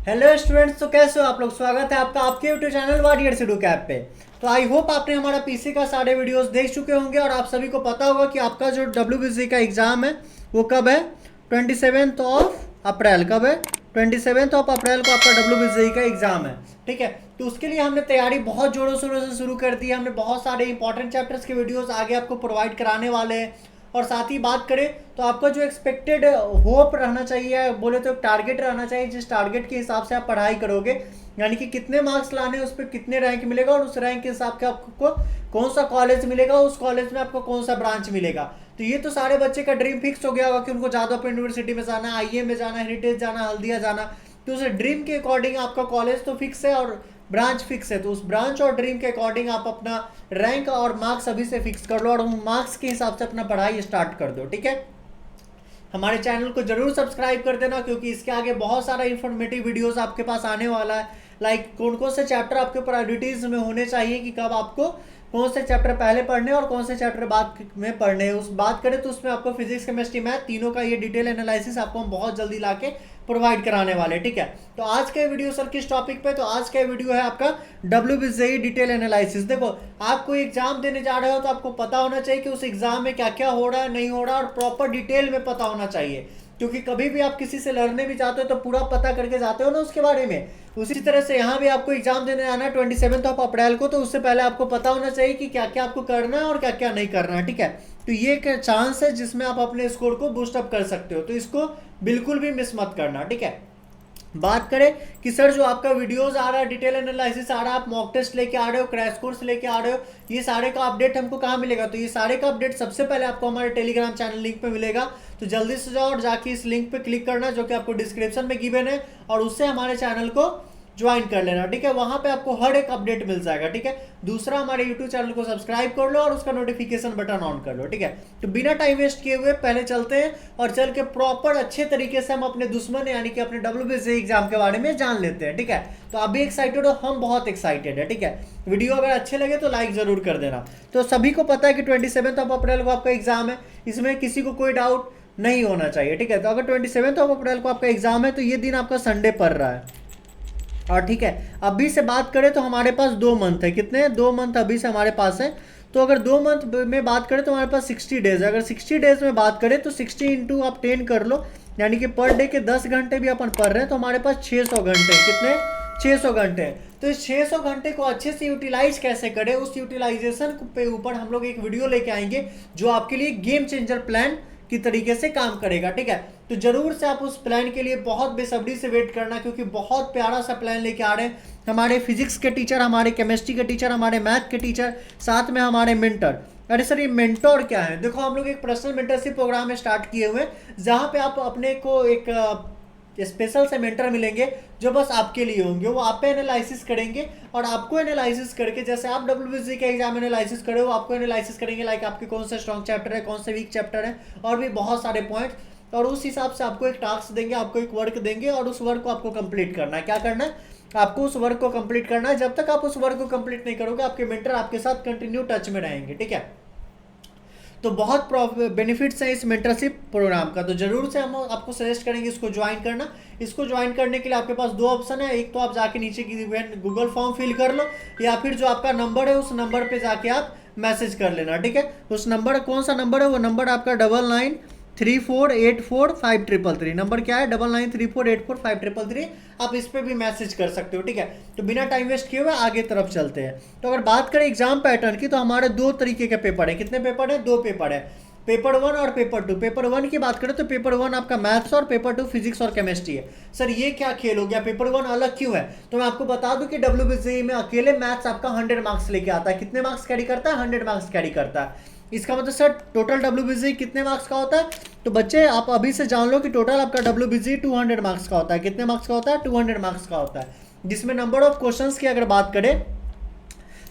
Hello students, तो कैसे हो आप लोग। स्वागत है आपका आपके यूट्यूब चैनल वाडियर सीडूक ऐप पे। तो आई होप आपने हमारा पीसी का सारे वीडियोस देख चुके होंगे और आप सभी को पता होगा कि आपका जो डब्ल्यूबीसी का एग्ज़ाम है वो कब है। 27 अप्रैल। कब है? 27 अप्रैल को आपका डब्ल्यूबीसी का एग्ज़ाम है। ठीक है, तो उसके लिए हमने तैयारी बहुत जोरों शोरों से शुरू कर दी है। हमने बहुत सारे इंपॉर्टेंट चैप्टर्स के वीडियोस आगे आपको प्रोवाइड कराने वाले हैं। और साथ ही बात करें तो आपका जो एक्सपेक्टेड होप रहना चाहिए, बोले तो टारगेट रहना चाहिए, जिस टारगेट के हिसाब से आप पढ़ाई करोगे, यानी कि कितने मार्क्स लाने उस पर कितने रैंक मिलेगा और उस रैंक के हिसाब से आपको कौन सा कॉलेज मिलेगा, उस कॉलेज में आपको कौन सा ब्रांच मिलेगा। तो ये तो सारे बच्चे का ड्रीम फिक्स हो गया होगा कि उनको जादवपुर यूनिवर्सिटी में जाना, आईएम में जाना, हेरिटेज जाना, हल्दिया जाना। तो उस ड्रीम के अकॉर्डिंग आपका कॉलेज तो फिक्स है और ब्रांच फिक्स है। तो उस ब्रांच और ड्रीम के अकॉर्डिंग आप अपना रैंक और मार्क्स अभी से फिक्स कर लो और मार्क्स के हिसाब से अपना पढ़ाई स्टार्ट कर दो। ठीक है, हमारे चैनल को जरूर सब्सक्राइब कर देना, क्योंकि इसके आगे बहुत सारा इंफॉर्मेटिव वीडियोस आपके पास आने वाला है। लाइक कौन कौन से चैप्टर आपके प्रायोरिटीज में होने चाहिए, कि कब आपको कौन से चैप्टर पहले पढ़ने और कौन से चैप्टर बाद में पढ़ने हैं। उस बात करें तो उसमें आपको फिजिक्स केमिस्ट्री मैथ तीनों का ये डिटेल एनालिसिस आपको हम बहुत जल्दी लाके प्रोवाइड कराने वाले। ठीक है, तो आज का वीडियो सर किस टॉपिक पे, तो आज का वीडियो है आपका डब्ल्यूबीसीई डिटेल एनालिसिस। देखो, आप कोई एग्जाम देने जा रहे हो तो आपको पता होना चाहिए कि उस एग्जाम में क्या क्या हो रहा है, नहीं हो रहा, और प्रॉपर डिटेल में पता होना चाहिए। क्योंकि कभी भी आप किसी से लड़ने भी जाते हो तो पूरा पता करके जाते हो ना उसके बारे में। उसी तरह से यहाँ भी आपको एग्जाम देने आना है 27 अप्रैल को, तो उससे पहले आपको पता होना चाहिए कि क्या क्या आपको करना है और क्या क्या नहीं करना है। ठीक है, तो ये एक चांस है जिसमें आप अपने स्कोर को बूस्ट अप कर सकते हो, तो इसको बिल्कुल भी मिस मत करना। ठीक है, बात करें कि सर जो आपका वीडियोस आ रहा है, डिटेल एनालिसिस आ रहा है, आप मॉक टेस्ट लेके आ रहे हो, क्रैश कोर्स लेके आ रहे हो, ये सारे का अपडेट हमको कहाँ मिलेगा, तो ये सारे का अपडेट सबसे पहले आपको हमारे टेलीग्राम चैनल लिंक पे मिलेगा। तो जल्दी से जाओ और जाके इस लिंक पे क्लिक करना, जो कि आपको डिस्क्रिप्शन में गिवन है, और उससे हमारे चैनल को ज्वाइन कर लेना। ठीक है, वहां पे आपको हर एक अपडेट मिल जाएगा। ठीक है, दूसरा हमारे यूट्यूब चैनल को सब्सक्राइब कर लो और उसका नोटिफिकेशन बटन ऑन कर लो। ठीक है, तो बिना टाइम वेस्ट किए हुए पहले चलते हैं और चल के प्रॉपर अच्छे तरीके से हम अपने दुश्मन यानी कि अपने डब्ल्यूबीसी एग्जाम के बारे में जान लेते हैं। ठीक है, तो आप भी एक्साइटेड हो, हम बहुत एक्साइटेड है। ठीक है, वीडियो अगर अच्छे लगे तो लाइक जरूर कर देना। तो सभी को पता है कि 27 अप्रैल को आपका एग्जाम है, इसमें किसी को कोई डाउट नहीं होना चाहिए। ठीक है, तो अगर 27 अप्रैल को आपका एग्जाम है तो ये दिन आपका संडे पड़ रहा है। और ठीक है, अभी से बात करें तो हमारे पास 2 मंथ है। कितने? 2 मंथ अभी से हमारे पास है। तो अगर 2 मंथ में बात करें तो हमारे पास 60 डेज है। अगर 60 डेज में बात करें तो 60 इंटू आप 10 कर लो, यानी कि पर डे के 10 घंटे भी अपन पढ़ रहे हैं तो हमारे पास 600 घंटे। कितने? 600 घंटे। तो इस 600 घंटे को अच्छे से यूटिलाइज कैसे करें, उस यूटिलाइजेशन पे ऊपर हम लोग एक वीडियो लेके आएंगे जो आपके लिए गेम चेंजर प्लान की तरीके से काम करेगा। ठीक है, तो जरूर से आप उस प्लान के लिए बहुत बेसब्री से वेट करना, क्योंकि बहुत प्यारा सा प्लान लेके आ रहे हैं। हमारे फिजिक्स के टीचर, हमारे केमिस्ट्री के टीचर, हमारे मैथ के टीचर, साथ में हमारे मेंटर। अरे सर, ये मेंटोर क्या है? देखो, हम लोग एक पर्सनल मेंटरशिप प्रोग्राम स्टार्ट किए हुए हैं, जहां पे आप अपने को एक स्पेशल से मेंटर मिलेंगे जो बस आपके लिए होंगे। वो आप पे एनालिसिस करेंगे और आपको एनालिसिस करके, जैसे आप डब्ल्यूबीसी का एग्जाम एनालिसिस करे हो, आपको एनालिसिस करेंगे लाइक आपके कौन सा स्ट्रॉन्ग चैप्टर है, कौन से वीक चैप्टर है, और भी बहुत सारे पॉइंट। और उस हिसाब से आपको एक टास्क देंगे, आपको एक वर्क देंगे और उस वर्क को आपको कंप्लीट करना है। क्या करना है? आपको उस वर्क को कंप्लीट करना है। जब तक आप उस वर्क को कंप्लीट नहीं करोगे, आपके मेंटर आपके साथ कंटिन्यू टच में रहेंगे। ठीक है, तो बहुत बेनिफिट्स हैं इस मेंटरशिप प्रोग्राम का। तो जरूर से हम आपको सजेस्ट करेंगे इसको ज्वाइन करना। इसको ज्वाइन करने के लिए आपके पास 2 ऑप्शन है। एक तो आप जाके नीचे की गूगल फॉर्म फिल कर लो, या फिर जो आपका नंबर है उस नंबर पे जाके आप मैसेज कर लेना। ठीक है, उस नंबर, कौन सा नंबर है? वो नंबर आपका 9934845333। नंबर क्या है? 9934845333। आप इस पर भी मैसेज कर सकते हो। ठीक है, तो बिना टाइम वेस्ट किए हुए आगे तरफ चलते हैं। तो अगर बात करें एग्जाम पैटर्न की, तो हमारे 2 तरीके के पेपर है। कितने पेपर है? 2 पेपर है, पेपर 1 और पेपर 2। पेपर 1 की बात करें तो पेपर 1 आपका मैथ्स और पेपर 2 फिजिक्स और केमिस्ट्री है। सर ये क्या खेल हो गया, पेपर 1 अलग क्यों है? तो मैं आपको बता दूं कि डब्ल्यूबीसीई में अकेले मैथ्स आपका 100 मार्क्स लेके आता है। कितने मार्क्स कैरी करता है? 100 मार्क्स कैरी करता है। इसका मतलब सर टोटल डब्ल्यूबीसीई कितने मार्क्स का होता है? तो बच्चे आप अभी से जान लो कि टोटल आपका डब्ल्यूबीसीई 200 मार्क्स का होता है। कितने मार्क्स का होता है? 200 मार्क्स का होता है, जिसमें नंबर ऑफ क्वेश्चंस की अगर बात करें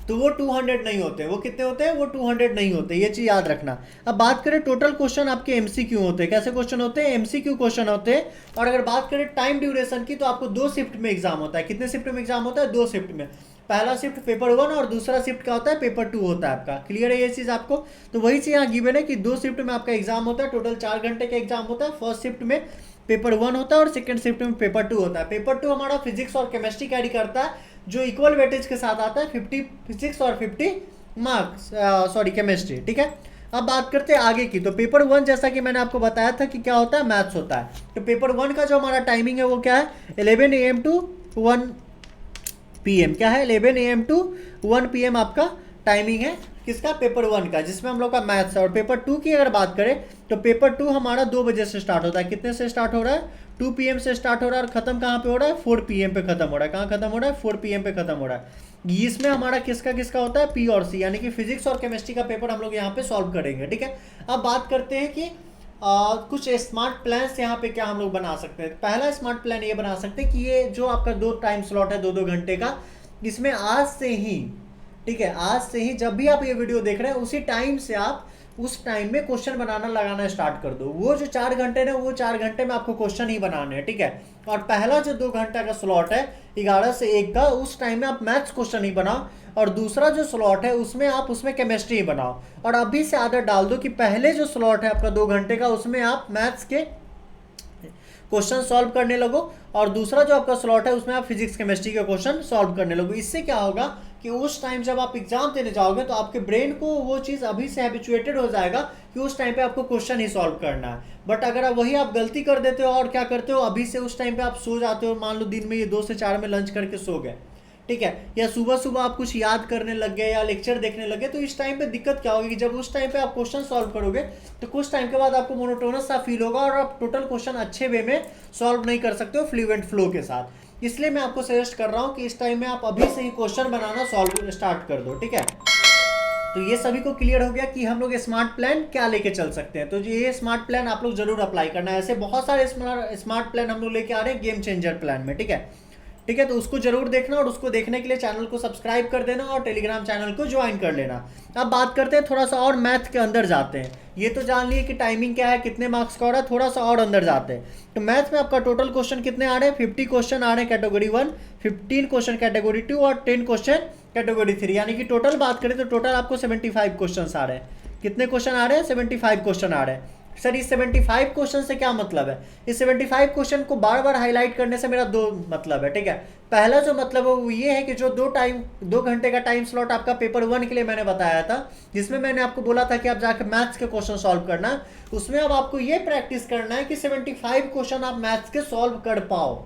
तो वो 200 नहीं होते। वो कितने होते हैं? वो 200 नहीं होते, ये चीज याद रखना। अब बात करें टोटल क्वेश्चन आपके एमसीक्यू होते हैं। कैसे क्वेश्चन होते हैं? एमसीक्यू क्वेश्चन होते हैं। और अगर बात करें टाइम ड्यूरेशन की, तो आपको 2 शिफ्ट में एग्जाम होता है। कितने शिफ्ट में एग्जाम होता है? 2 शिफ्ट में। पहला शिफ्ट पेपर 1 और दूसरा शिफ्ट क्या होता है? पेपर 2 होता है आपका। क्लियर है ये चीज आपको? तो वही चीज यहाँ गिवन है कि 2 शिफ्ट में आपका एग्जाम होता है। टोटल 4 घंटे का एग्जाम होता है। फर्स्ट शिफ्ट में पेपर 1 होता है और सेकेंड शिफ्ट में पेपर 2 होता है। पेपर 2 हमारा फिजिक्स और केमिस्ट्री कैरी करता है, जो इक्वल वेटेज के साथ आता है, 50 फिजिक्स और 50 मार्क्स सॉरी केमिस्ट्री, ठीक है। अब बात करते हैं आगे की। तो पेपर 1 जैसा कि मैंने आपको बताया था कि क्या होता है, मैथ्स होता है। तो पेपर 1 का जो हमारा टाइमिंग है वो क्या है, 11 AM टू 1 PM। क्या है, 11 AM टू 1 PM आपका टाइमिंग है किसका, पेपर 1 का, जिसमें हम लोग का मैथ्स है। और पेपर 2 की अगर बात करें तो पेपर 2 हमारा 2 बजे से स्टार्ट होता है। कितने से स्टार्ट हो रहा है, 2 PM से स्टार्ट हो रहा है और खत्म कहाँ पे हो रहा है, 4 PM पे खत्म हो रहा है। कहाँ खत्म हो रहा है, 4 PM पे खत्म हो रहा है। इसमें हमारा किसका किसका होता है, P और C, यानी कि फिजिक्स और केमिस्ट्री का पेपर हम लोग यहाँ पे सॉल्व करेंगे, ठीक है। अब बात करते हैं कि कुछ स्मार्ट प्लान्स यहाँ पे क्या हम लोग बना सकते हैं। पहला स्मार्ट प्लान ये बना सकते हैं कि ये जो आपका 2 टाइम स्लॉट है 2-2 घंटे का, इसमें आज से ही, ठीक है, आज से ही जब भी आप ये वीडियो देख रहे हैं उसी टाइम से आप उस टाइम में क्वेश्चन बनाना लगाना स्टार्ट कर दो। वो जो 4 घंटे ने, वो 4 घंटे में आपको क्वेश्चन ही बनाने हैं, ठीक है। और पहला जो 2 घंटा का स्लॉट है 11 से 1 का, उस टाइम में आप मैथ्स क्वेश्चन ही बनाओ। और दूसरा जो स्लॉट है उसमें आप उसमें केमिस्ट्री ही बनाओ। और अभी से आदत डाल दो कि पहले जो स्लॉट है आपका 2 घंटे का, उसमें आप मैथ्स के क्वेश्चन सॉल्व करने लगो, और दूसरा जो आपका स्लॉट है उसमें आप फिजिक्स केमिस्ट्री के क्वेश्चन सॉल्व करने लगो। इससे क्या होगा कि उस टाइम जब आप एग्जाम देने जाओगे तो आपके ब्रेन को वो चीज़ अभी से हैबिचुएटेड हो जाएगा कि उस टाइम पे आपको क्वेश्चन ही सॉल्व करना है। बट अगर वही आप गलती कर देते हो और क्या करते हो, अभी से उस टाइम पे आप सो जाते हो, मान लो दिन में ये 2 से 4 में लंच करके सो गए, ठीक है, या सुबह सुबह आप कुछ याद करने लग गए या लेक्चर देखने लगे, तो इस टाइम पे दिक्कत क्या होगी कि जब उस टाइम पे आप क्वेश्चन सॉल्व करोगे तो कुछ टाइम के बाद आपको मोनोटोनस सा फील होगा और आप टोटल क्वेश्चन अच्छे वे में सॉल्व नहीं कर सकते हो फ्लुएंट फ्लो के साथ। इसलिए मैं आपको सजेस्ट कर रहा हूँ कि इस टाइम में आप अभी से ही क्वेश्चन बनाना सॉल्व स्टार्ट कर दो, ठीक है। तो ये सभी को क्लियर हो गया कि हम लोग स्मार्ट प्लान क्या लेके चल सकते हैं। तो ये स्मार्ट प्लान आप लोग जरूर अप्लाई करना है। ऐसे बहुत सारे स्मार्ट प्लान हम लोग लेके आ रहे हैं गेम चेंजर प्लान में, ठीक है, ठीक है। तो उसको जरूर देखना, और उसको देखने के लिए चैनल को सब्सक्राइब कर देना और टेलीग्राम चैनल को ज्वाइन कर लेना। अब बात करते हैं थोड़ा सा और मैथ के अंदर जाते हैं। ये तो जान लिए कि टाइमिंग क्या है, कितने मार्क्स का हो रहा है, थोड़ा सा और अंदर जाते हैं। तो मैथ में आपका टोटल क्वेश्चन कितने आ रहे हैं, 50 क्वेश्चन आ रहे हैं कैटेगरी 1, 15 क्वेश्चन कैटेगरी 2 और 10 क्वेश्चन कैटेगरी 3, यानी कि टोटल बात करें तो टोटल आपको 75 क्वेश्चन आ रहे हैं। कितने क्वेश्चन आ रहे हैं, 75 क्वेश्चन आ रहे हैं। सर इस 75 क्वेश्चन से क्या मतलब है, इस 75 क्वेश्चन को बार बार हाईलाइट करने से मेरा 2 मतलब है, ठीक है। पहला जो मतलब है वो ये है कि जो 2 घंटे का टाइम स्लॉट आपका पेपर 1 के लिए मैंने बताया था, जिसमें मैंने आपको बोला था कि आप जाकर मैथ्स के क्वेश्चन सॉल्व करना, उसमें अब आपको ये प्रैक्टिस करना है कि 75 क्वेश्चन आप मैथ्स के सॉल्व कर पाओ,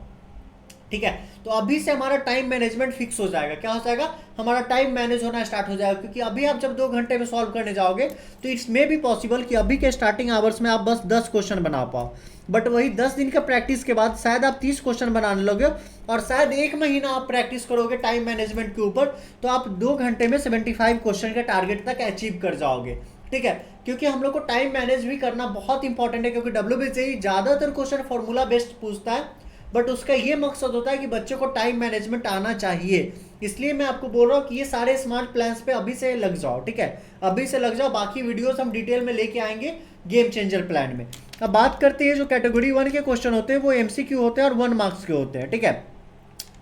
ठीक है। तो अभी से हमारा टाइम मैनेजमेंट फिक्स हो जाएगा। क्या हो जाएगा, हमारा टाइम मैनेज होना स्टार्ट हो जाएगा, क्योंकि अभी आप जब 2 घंटे में सॉल्व करने जाओगे तो इट्स मे बी पॉसिबल कि अभी के स्टार्टिंग आवर्स में आप बस 10 क्वेश्चन बना पाओ, बट वही 10 दिन का प्रैक्टिस के बाद शायद आप 30 क्वेश्चन बनाने लगे, और शायद 1 महीना आप प्रैक्टिस करोगे टाइम मैनेजमेंट के ऊपर, तो आप 2 घंटे में 75 क्वेश्चन के टारगेट तक अचीव कर जाओगे, ठीक है। क्योंकि हम लोग को टाइम मैनेज भी करना बहुत इंपॉर्टेंट है, क्योंकि WBCE ज़्यादातर क्वेश्चन फॉर्मूला बेस्ड पूछता है, बट उसका ये मकसद होता है कि बच्चों को टाइम मैनेजमेंट आना चाहिए। इसलिए मैं आपको बोल रहा हूँ कि ये सारे स्मार्ट प्लान्स पे अभी से लग जाओ, ठीक है, अभी से लग जाओ। बाकी वीडियोस हम डिटेल में लेके आएंगे गेम चेंजर प्लान में। अब बात करते हैं जो कैटेगरी 1 के क्वेश्चन होते हैं वो MCQ होते हैं और 1 मार्क्स के होते हैं, ठीक है।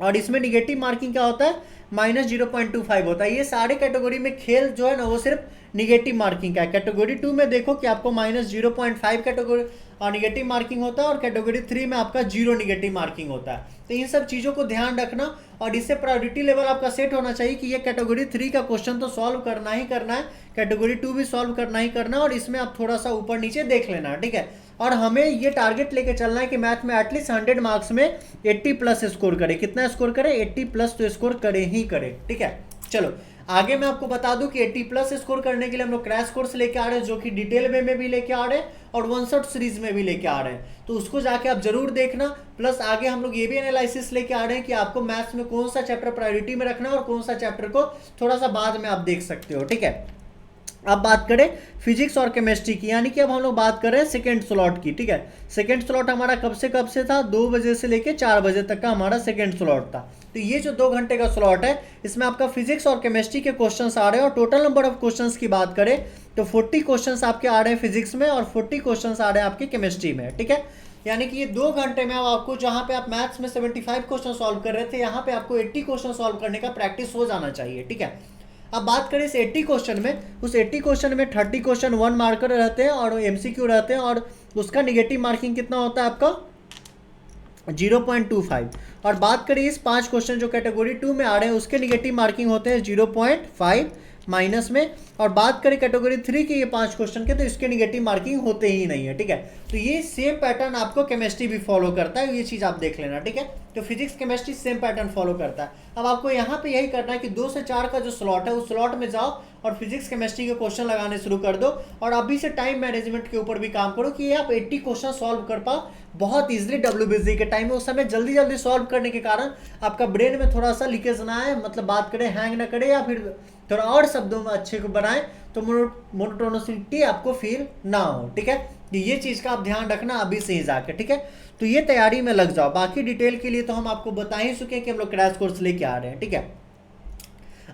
और इसमें निगेटिव मार्किंग क्या होता है, -0.25 होता है। ये सारे कैटेगरी में खेल जो है ना वो सिर्फ निगेटिव मार्किंग का है। कैटेगरी 2 में देखो कि आपको -0.5 कैटेगरी निगेटिव मार्किंग होता है, और कैटेगरी 3 में आपका 0 निगेटिव मार्किंग होता है। तो इन सब चीज़ों को ध्यान रखना, और इससे प्रायोरिटी लेवल आपका सेट होना चाहिए कि ये कैटेगरी 3 का क्वेश्चन तो सॉल्व करना ही करना है, कैटेगरी 2 भी सॉल्व करना ही करना है, और इसमें आप थोड़ा सा ऊपर नीचे देख लेना है, ठीक है। और हमें ये टारगेट लेके चलना है कि मैथ में एटलीस्ट 100 मार्क्स में 80+ स्कोर करे। कितना स्कोर करे, 80+ तो स्कोर करे ही करे, ठीक है। चलो आगे मैं आपको बता दूं कि 80+ स्कोर करने के लिए हम लोग क्रैश कोर्स लेके आ रहे हैं, जो कि डिटेल वे में भी लेके आ रहे हैं और 1 शॉट सीरीज में भी लेके आ रहे हैं। तो उसको जाके आप जरूर देखना। प्लस आगे हम लोग ये भी एनालिसिस लेके आ रहे हैं कि आपको मैथ्स में कौन सा चैप्टर प्रायोरिटी में रखना है और कौन सा चैप्टर को थोड़ा सा बाद में आप देख सकते हो, ठीक है। अब बात करें फिजिक्स और केमिस्ट्री की, यानी कि अब हम लोग बात कर रहे हैं सेकेंड स्लॉट की, ठीक है। सेकेंड स्लॉट हमारा कब से कब से था, 2 बजे से लेके 4 बजे तक का हमारा सेकेंड स्लॉट था। तो ये जो 2 घंटे का स्लॉट है इसमें आपका फिजिक्स और केमिस्ट्री के क्वेश्चंस आ रहे हैं, और टोटल नंबर ऑफ क्वेश्चंस की बात करें तो 40 क्वेश्चंस आपके आ रहे हैं फिजिक्स में और 40 क्वेश्चंस आ रहे हैं आपके केमिस्ट्री में, ठीक है। यानी कि ये 2 घंटे में अब आपको, जहाँ पे आप मैथ्स में 75 क्वेश्चन सॉल्व कर रहे थे, यहाँ पे आपको 80 क्वेश्चन सॉल्व करने का प्रैक्टिस हो जाना चाहिए, ठीक है। अब बात करें इस 80 क्वेश्चन में, उस 80 क्वेश्चन में 30 क्वेश्चन 1 मार्कर रहते हैं और MCQ रहते हैं, और उसका निगेटिव मार्किंग कितना होता है आपका 0.25। और बात करें इस 5 क्वेश्चन जो कैटेगरी 2 में आ रहे हैं उसके निगेटिव मार्किंग होते हैं 0.5 माइनस में। और बात करें कैटेगरी 3 के ये 5 क्वेश्चन के तो इसके निगेटिव मार्किंग होते ही नहीं है, ठीक है। तो ये सेम पैटर्न आपको केमिस्ट्री भी फॉलो करता है, ये चीज़ आप देख लेना, ठीक है। तो physics chemistry same pattern follow करता है। अब आपको यहाँ पे यही करना है कि 2 से 4 का जो स्लॉट है उस स्लॉट में जाओ और फिजिक्स केमिस्ट्री के क्वेश्चन लगाने शुरू कर दो। और अभी से टाइम मैनेजमेंट के ऊपर भी काम करो कि ये आप 80 क्वेश्चन सॉल्व कर पाओ बहुत ईजिली WBSE के टाइम में। उस समय जल्दी जल्दी सॉल्व करने के कारण आपका ब्रेन में थोड़ा सा लीकेज ना आए, मतलब बात करें हैंग ना करे, या फिर थोड़ा और शब्दों में अच्छे को बनाए तो मोनोटोनिसिटी आपको फील ना हो, ठीक है। तो ये चीज़ का आप ध्यान रखना अभी से ही जाके, ठीक है। तो ये तैयारी में लग जाओ। बाकी डिटेल के लिए तो हम आपको बता ही चुके हैं कि हम लोग क्रैश कोर्स लेके आ रहे हैं, ठीक है।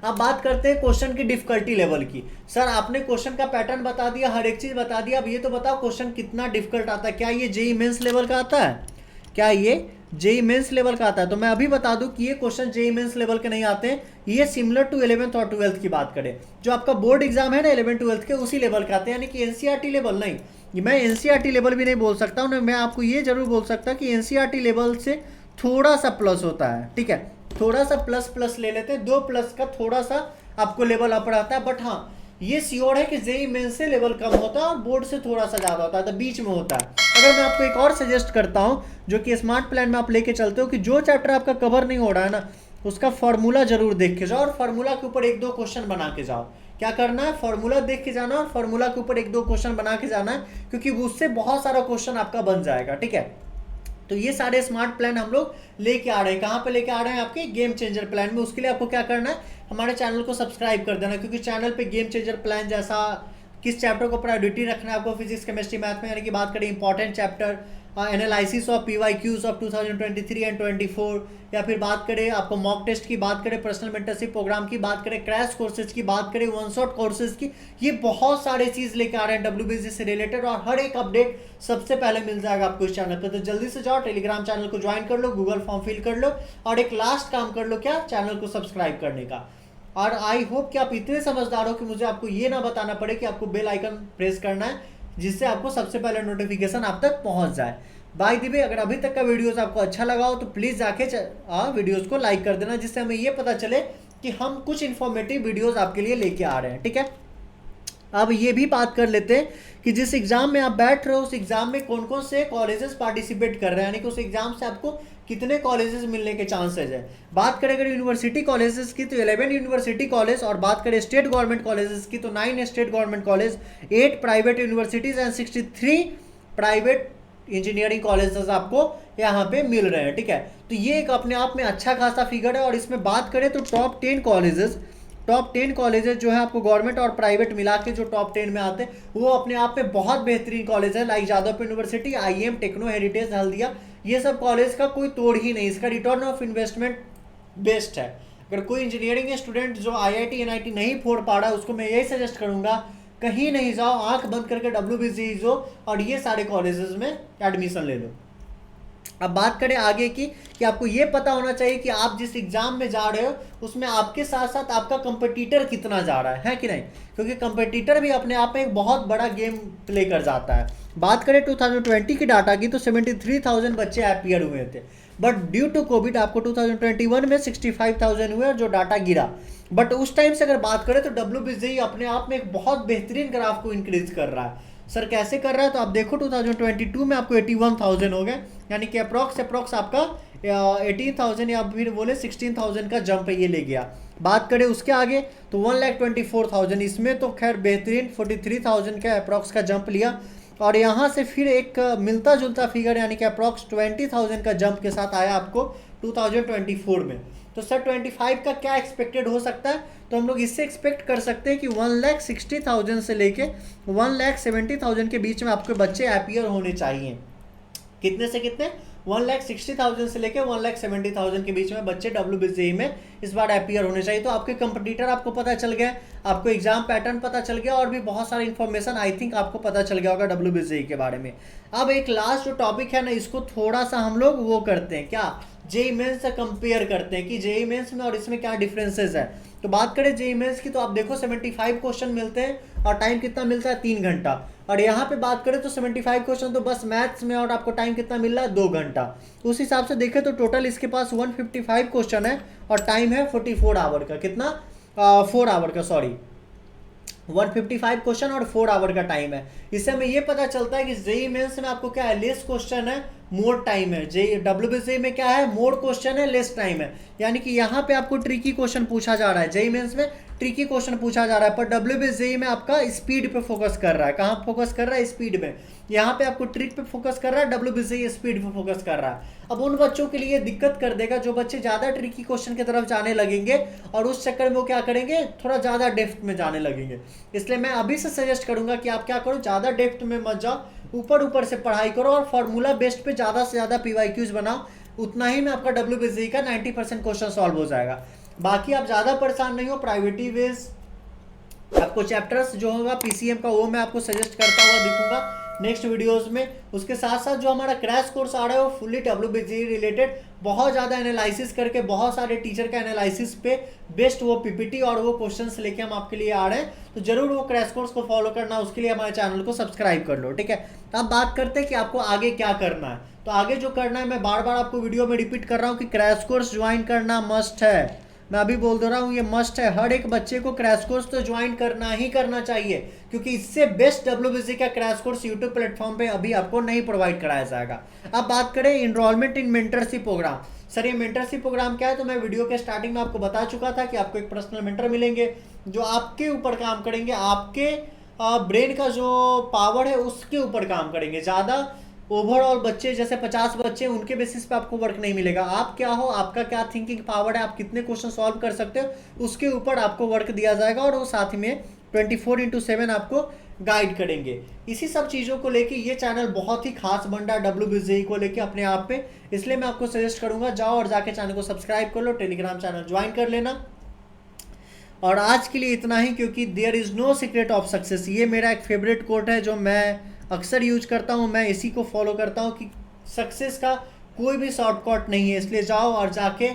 अब बात करते हैं क्वेश्चन की डिफिकल्टी लेवल की। सर आपने क्वेश्चन का पैटर्न बता दिया, हर एक चीज़ बता दिया, अब ये तो बताओ क्वेश्चन कितना डिफिकल्ट आता है। क्या ये जेईई मेंस लेवल का आता है? क्या ये जेईई मेंस लेवल का आता है? तो मैं अभी बता दूं कि ये क्वेश्चन जेईई मेंस लेवल के नहीं आते हैं, ये सिमिलर टू 11th और 12th की बात करें, जो आपका बोर्ड एग्जाम है ना 11th 12th के, उसी लेवल के आते हैं, यानी कि एनसीईआरटी लेवल नहीं। मैं एनसीईआरटी लेवल भी नहीं बोल सकता हूँ, मैं आपको ये जरूर बोल सकता कि एनसीईआरटी लेवल से थोड़ा सा प्लस होता है, ठीक है। थोड़ा सा प्लस प्लस ले लेते हैं, 2 प्लस का थोड़ा सा आपको लेवल अप रहता है। बट हाँ ये श्योर है कि जेईई मेंस से लेवल कम होता है और बोर्ड से थोड़ा सा ज़्यादा होता है, तो बीच में होता है। अगर मैं आपको एक और सजेस्ट करता हूँ जो कि स्मार्ट प्लान में आप लेके चलते हो, कि जो चैप्टर आपका कवर नहीं हो रहा है ना उसका फॉर्मूला जरूर देख के जाओ और फॉर्मूला के ऊपर 1-2 क्वेश्चन बना के जाओ। क्या करना है? फॉर्मूला देख के जाना और फॉर्मूला के ऊपर 1-2 क्वेश्चन बना के जाना है, क्योंकि उससे बहुत सारा क्वेश्चन आपका बन जाएगा, ठीक है। तो ये सारे स्मार्ट प्लान हम लोग लेके आ रहे हैं। कहाँ पे लेके आ रहे हैं? आपके गेम चेंजर प्लान में। उसके लिए आपको क्या करना है? हमारे चैनल को सब्सक्राइब कर देना, क्योंकि चैनल पे गेम चेंजर प्लान जैसा किस चैप्टर को प्रायोरिटी रखना है आपको फिजिक्स केमिस्ट्री मैथ में, यानी कि बात करें important chapter, analysis of PYQs of 2023 and 24, या फिर बात करें आपको मॉक टेस्ट की, बात करें पर्सनल मेंटरशिप प्रोग्राम की, बात करें क्रैश कोर्सेज की, बात करें वन शॉट कोर्सेज की, ये बहुत सारे चीज़ लेके आ रहे हैं WBSE से रिलेटेड, और हर एक अपडेट सबसे पहले मिल जाएगा आपको इस चैनल पर। तो जल्दी से जाओ टेलीग्राम चैनल को ज्वाइन कर लो, गूगल फॉर्म फिल कर लो, और एक लास्ट काम कर लो, क्या? चैनल को सब्सक्राइब करने का। और आई होप कि आप इतने समझदार हो कि मुझे आपको ये ना बताना पड़े कि आपको बेल आइकन प्रेस करना है, जिससे आपको सबसे पहले नोटिफिकेशन आप तक पहुंच जाए। बाय द वे, अगर अभी तक का वीडियोस आपको अच्छा लगा हो तो प्लीज़ जाके वीडियोस को लाइक कर देना, जिससे हमें ये पता चले कि हम कुछ इन्फॉर्मेटिव वीडियोस आपके लिए लेके आ रहे हैं, ठीक है। अब ये भी बात कर लेते हैं कि जिस एग्जाम में आप बैठ रहे हो उस एग्जाम में कौन कौन से कॉलेजेस पार्टिसिपेट कर रहे हैं, यानी कि उस एग्जाम से आपको कितने कॉलेजेस मिलने के चांसेस है। बात करें अगर यूनिवर्सिटी कॉलेजेस की तो 11 यूनिवर्सिटी कॉलेज, और बात करें स्टेट गवर्नमेंट कॉलेजेस की तो 9 state government college, 8 private universities and 63 private engineering colleges आपको यहाँ पे मिल रहे हैं, ठीक है। तो ये एक अपने आप में अच्छा खासा फिगर है। और इसमें बात करें तो टॉप 10 कॉलेजेस जो है आपको गवर्नमेंट और प्राइवेट मिला के जो टॉप 10 में आते हैं, वो अपने आप में बहुत बेहतरीन कॉलेज है, like Jadavpur University, IIM, Techno, Heritage, Haldia, ये सब कॉलेज का कोई तोड़ ही नहीं। इसका रिटर्न ऑफ इन्वेस्टमेंट बेस्ट है। अगर कोई इंजीनियरिंग स्टूडेंट जो IIT NIT नहीं फोड़ पा रहा है उसको मैं यही सजेस्ट करूंगा, कहीं नहीं जाओ, आंख बंद करके WBSE जो और ये सारे कॉलेजेस में एडमिशन ले लो। अब बात करें आगे की, कि आपको ये पता होना चाहिए कि आप जिस एग्जाम में जा रहे हो उसमें आपके साथ साथ आपका कंपटीटर कितना जा रहा है कि नहीं, क्योंकि कंपटीटर भी अपने आप में एक बहुत बड़ा गेम प्ले कर जाता है। बात करें 2020 की डाटा की तो 73,000 बच्चे अपीयर हुए थे, बट ड्यू टू कोविड आपको 2021 में 65,000 हुए और जो डाटा गिरा। बट उस टाइम से अगर बात करें तो WBSE अपने आप में एक बहुत बेहतरीन ग्राफ को इंक्रीज कर रहा है। सर कैसे कर रहा है? तो आप देखो 2022 में आपको 81,000 हो गए, यानी कि अप्रॉक्स आपका 18,000 या फिर बोले 16,000 का जंप ये ले गया। बात करें उसके आगे तो 1,24,000, इसमें तो खैर बेहतरीन 43,000 का अप्रॉक्स का जंप लिया। और यहाँ से फिर एक मिलता जुलता फिगर यानी कि अप्रॉक्स 20,000 का जंप के साथ आया आपको 2024 में। तो सर 25 का क्या एक्सपेक्टेड हो सकता है? तो हम लोग इससे एक्सपेक्ट कर सकते हैं कि 1,60,000 से लेके 1,70,000 के बीच में आपके बच्चे अपीयर होने चाहिए। कितने से कितने? 1,60,000 से लेके 1,70,000 के बीच में बच्चे WBSE में इस बार अपीयर होने चाहिए। तो आपके कंपटीटर आपको पता चल गया, आपको एग्जाम पैटर्न पता चल गया, और भी बहुत सारी इन्फॉर्मेशन आई थिंक आपको पता चल गया होगा WBSE के बारे में। अब एक लास्ट जो टॉपिक है ना, इसको थोड़ा सा हम लोग वो करते हैं, क्या जेईई मेंस से कंपेयर करते हैं कि जेईई मेंस में और इसमें क्या डिफरेंसेस है। तो बात करें जेईई मेंस की तो आप देखो 75 क्वेश्चन मिलते हैं और टाइम कितना मिलता है 3 घंटा। और यहाँ पे बात करें तो 75 क्वेश्चन तो बस मैथ्स में और आपको टाइम कितना मिल रहा है 2 घंटा। उस हिसाब से देखें तो टोटल इसके पास 155 क्वेश्चन है और टाइम है 44 आवर का। कितना 4 आवर का, सॉरी 155 क्वेश्चन और 4 आवर का टाइम है। इससे हमें ये पता चलता है कि जेईई मेंस में आपको क्या है, लेस क्वेश्चन है मोर टाइम है। डब्ल्यूबीजेई में क्या है, मोर क्वेश्चन है लेस टाइम है। यानी कि यहाँ पे आपको ट्रिकी क्वेश्चन पूछा जा रहा है, जेईई मेंस में ट्रिकी क्वेश्चन पूछा जा रहा है, पर डब्ल्यूबीजेई में आपका स्पीड पे फोकस कर रहा है। कहाँ फोकस कर रहा है, स्पीड में। यहाँ पे आपको ट्रिक पे फोकस कर रहा है, डब्ल्यूबीजेई स्पीड पे फोकस कर रहा है। अब उन बच्चों के लिए दिक्कत कर देगा जो बच्चे ज्यादा ट्रिकी क्वेश्चन की तरफ जाने लगेंगे और उस चक्कर में वो क्या करेंगे, थोड़ा ज्यादा डेप्थ में जाने लगेंगे। इसलिए मैं अभी से सजेस्ट करूंगा कि आप क्या करो, ज्यादा डेप्थ में मत जाओ, ऊपर ऊपर से पढ़ाई करो और फॉर्मूला बेस्ड पे ज्यादा से ज्यादा पीवाईक्यूज बनाओ। उतना ही में आपका डब्ल्यूबीजेई का 90% क्वेश्चन सॉल्व हो जाएगा। बाकी आप ज्यादा परेशान नहीं हो, प्रायोरिटी वेज आपको चैप्टर्स जो होगा पीसीएम का वो मैं आपको सजेस्ट करता हुआ दिखूंगा नेक्स्ट वीडियोस में। उसके साथ साथ जो हमारा क्रैश कोर्स आ रहा है वो फुल्ली डब्ल्यूबीजेई रिलेटेड, बहुत ज़्यादा एनालिसिस करके बहुत सारे टीचर का एनालिसिस पे बेस्ट वो पीपीटी और वो क्वेश्चंस लेके हम आपके लिए आ रहे हैं। तो जरूर वो क्रैश कोर्स को फॉलो करना, उसके लिए हमारे चैनल को सब्सक्राइब कर लो, ठीक है। तो अब बात करते हैं कि आपको आगे क्या करना है। तो आगे जो करना है, मैं बार बार आपको वीडियो में रिपीट कर रहा हूँ कि क्रैश कोर्स ज्वाइन करना मस्ट है। मैं अभी बोल दे रहा हूँ, ये मस्ट है। हर एक बच्चे को क्रैश कोर्स तो ज्वाइन करना ही करना चाहिए, क्योंकि इससे बेस्ट डब्ल्यूबीजेई का क्रैश कोर्स यूट्यूब प्लेटफॉर्म पे अभी आपको नहीं प्रोवाइड कराया जाएगा। अब बात करें इनरोलमेंट इन मेंटरशिप प्रोग्राम। सर ये मेंटरशिप प्रोग्राम क्या है, तो मैं वीडियो के स्टार्टिंग में आपको बता चुका था कि आपको एक पर्सनल मेंटर मिलेंगे जो आपके ऊपर काम करेंगे, आपके ब्रेन का जो पावर है उसके ऊपर काम करेंगे। ज़्यादा ओवरऑल बच्चे जैसे 50 बच्चे उनके बेसिस पे आपको वर्क नहीं मिलेगा। आप क्या हो, आपका क्या थिंकिंग पावर है, आप कितने क्वेश्चन सॉल्व कर सकते हो, उसके ऊपर आपको वर्क दिया जाएगा और वो साथ में 24/7 आपको गाइड करेंगे। इसी सब चीज़ों को लेके ये चैनल बहुत ही खास बन रहा है डब्ल्यूबीजेई को लेके अपने आप पे। इसलिए मैं आपको सजेस्ट करूंगा, जाओ और जाके चैनल को सब्सक्राइब कर लो, टेलीग्राम चैनल ज्वाइन कर लेना। और आज के लिए इतना ही, क्योंकि there is no secret of success, ये मेरा एक फेवरेट कोट है जो मैं अक्सर यूज करता हूँ। मैं इसी को फॉलो करता हूँ कि सक्सेस का कोई भी शॉर्टकट नहीं है। इसलिए जाओ और जाके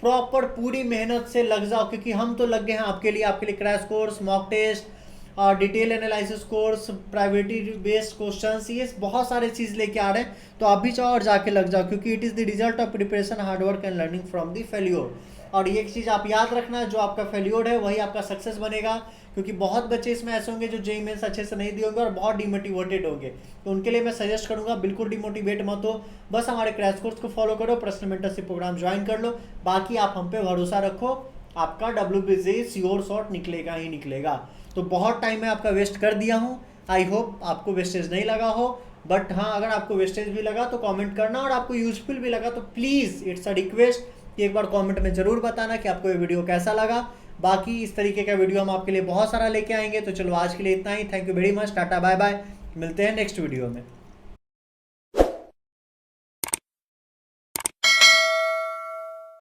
प्रॉपर पूरी मेहनत से लग जाओ, क्योंकि हम तो लग गए हैं आपके लिए क्रैश कोर्स, मॉक टेस्ट और detail analysis course, priority based questions, ये बहुत सारे चीज़ लेके आ रहे हैं। तो आप भी जाओ और जाके लग जाओ, क्योंकि it is the result of preparation, hard work and learning from the failure. और ये एक चीज़ आप याद रखना, जो आपका फेल्योर है वही आपका सक्सेस बनेगा। क्योंकि बहुत बच्चे इसमें ऐसे होंगे जो जेईई मेंस अच्छे से नहीं दिए होंगे और बहुत डिमोटिवेटेड होंगे। तो उनके लिए मैं सजेस्ट करूंगा, बिल्कुल डिमोटिवेट मत हो, बस हमारे क्रैश कोर्स को फॉलो करो, पर्सनल मेंटरशिप प्रोग्राम ज्वाइन कर लो। बाकी आप हम पे भरोसा रखो, आपका डब्ल्यूबीजेई श्योर शॉट निकलेगा ही निकलेगा। तो बहुत टाइम मैं आपका वेस्ट कर दिया हूँ, आई होप आपको वेस्टेज नहीं लगा हो। बट हाँ, अगर आपको वेस्टेज भी लगा तो कमेंट करना, और आपको यूजफुल भी लगा तो प्लीज़ इट्स अ रिक्वेस्ट कि एक बार कमेंट में ज़रूर बताना कि आपको ये वीडियो कैसा लगा। बाकी इस तरीके का वीडियो हम आपके लिए बहुत सारा लेके आएंगे। तो चलो आज के लिए इतना ही, थैंक यू वेरी मच, टाटा बाय बाय, मिलते हैं नेक्स्ट वीडियो में।